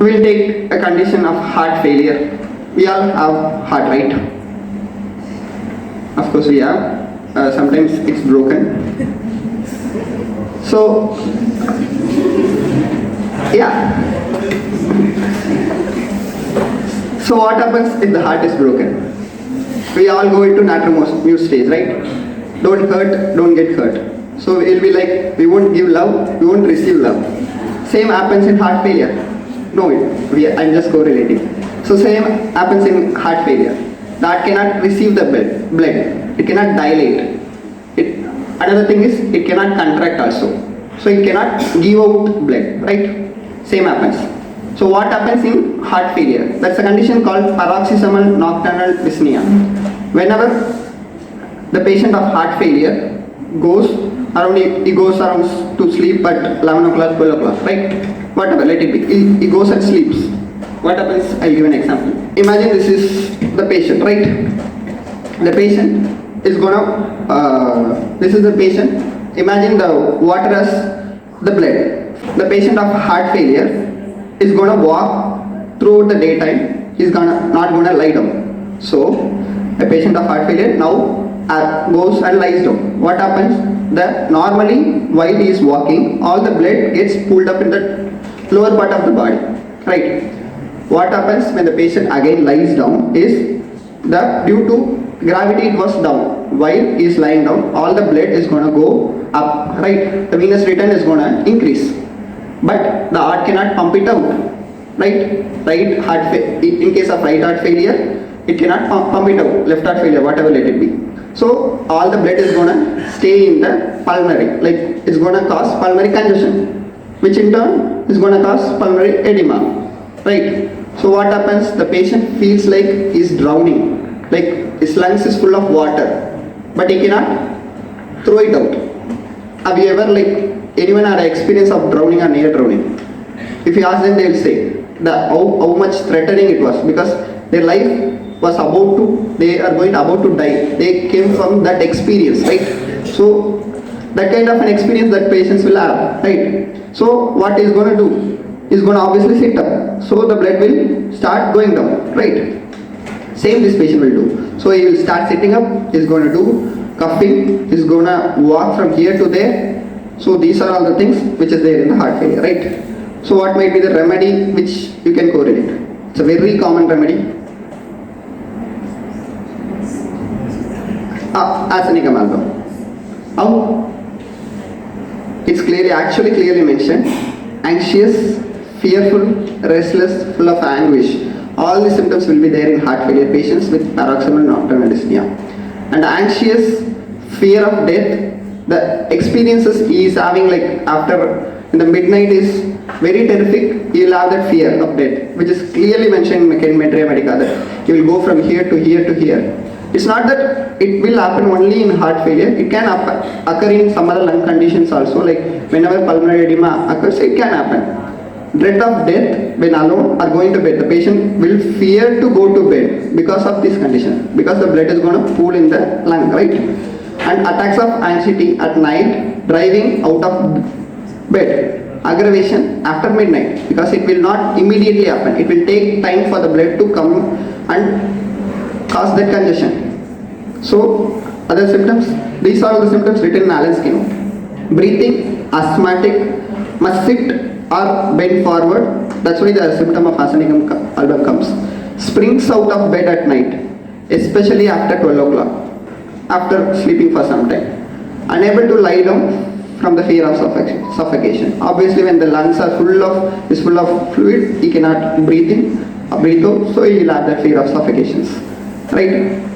We'll take a condition of heart failure. We all have heart, right? Of course we have. Sometimes it's broken. So, yeah. So what happens if the heart is broken? We all go into naturalmost stage, right? Don't hurt, don't get hurt. So it'll be like, we won't give love, we won't receive love. Same happens in heart failure. No, I'm just correlating. So same happens in heart failure. The heart cannot receive the blood. It cannot dilate. Another thing is, it cannot contract also. So it cannot give out blood, right? Same happens. So what happens in heart failure? That's a condition called paroxysmal nocturnal dyspnea. Whenever the patient of heart failure goes around, he goes around to sleep at 11 o'clock, 12 o'clock, right? Whatever, let it be. He goes and sleeps. What happens? I'll give an example. Imagine this is the patient, right? The patient is this is the patient. Imagine the water as the blood. The patient of heart failure is going to walk throughout the daytime. He's not going to lie down. So, a patient of heart failure now goes and lies down. What happens? Normally, while he is walking, all the blood gets pulled up in the lower part of the body, right? What happens when the patient again lies down is due to gravity it was down. While he is lying down, all the blood is going to go up, right? The venous return is going to increase. But the heart cannot pump it out, right? In case of right heart failure, it cannot pump it out. Left heart failure, whatever let it be. So all the blood is going to stay in the pulmonary, like it's going to cause pulmonary congestion, which in turn is going to cause pulmonary edema, right? So what happens? The patient feels like he's drowning, like his lungs is full of water, but he cannot throw it out. Have you ever anyone had an experience of drowning or near drowning? If you ask them, they will say how much threatening it was, because their life was they are about to die. They came from that experience, right? So that kind of an experience that patients will have, right? So what is going to do? Is going to obviously sit up. So the blood will start going down, right? Same this patient will do. So he will start sitting up. He's going to do coughing. He's going to walk from here to there. So these are all the things which is there in the heart failure, right? So what might be the remedy which you can correlate? It's a very common remedy. Arsenic amalgam. How? It's clearly mentioned. Anxious, fearful, restless, full of anguish. All the symptoms will be there in heart failure patients with paroxysmal nocturnal dyspnea. And anxious, fear of death, the experiences he is having after in the midnight is very terrific. He will have that fear of death, which is clearly mentioned in Materia Medica, that he will go from here to here to here. It's not that it will happen only in heart failure. It can occur in some other lung conditions also, like whenever pulmonary edema occurs, it can happen. Dread of death when alone or going to bed. The patient will fear to go to bed because of this condition, because the blood is going to pool in the lung, right? And attacks of anxiety at night, driving out of bed, aggravation after midnight, because it will not immediately happen. It will take time for the blood to come and cause that congestion. So other symptoms, these are all the symptoms written in Allen's keynote. Breathing, asthmatic, must sit or bend forward. That's why the symptom of arsenic amalgam comes. Springs out of bed at night, especially after 12 o'clock, after sleeping for some time. Unable to lie down from the fear of suffocation. Obviously, when the lungs are full of fluid, he cannot breathe in or breathe out, so he will have that fear of suffocations, right?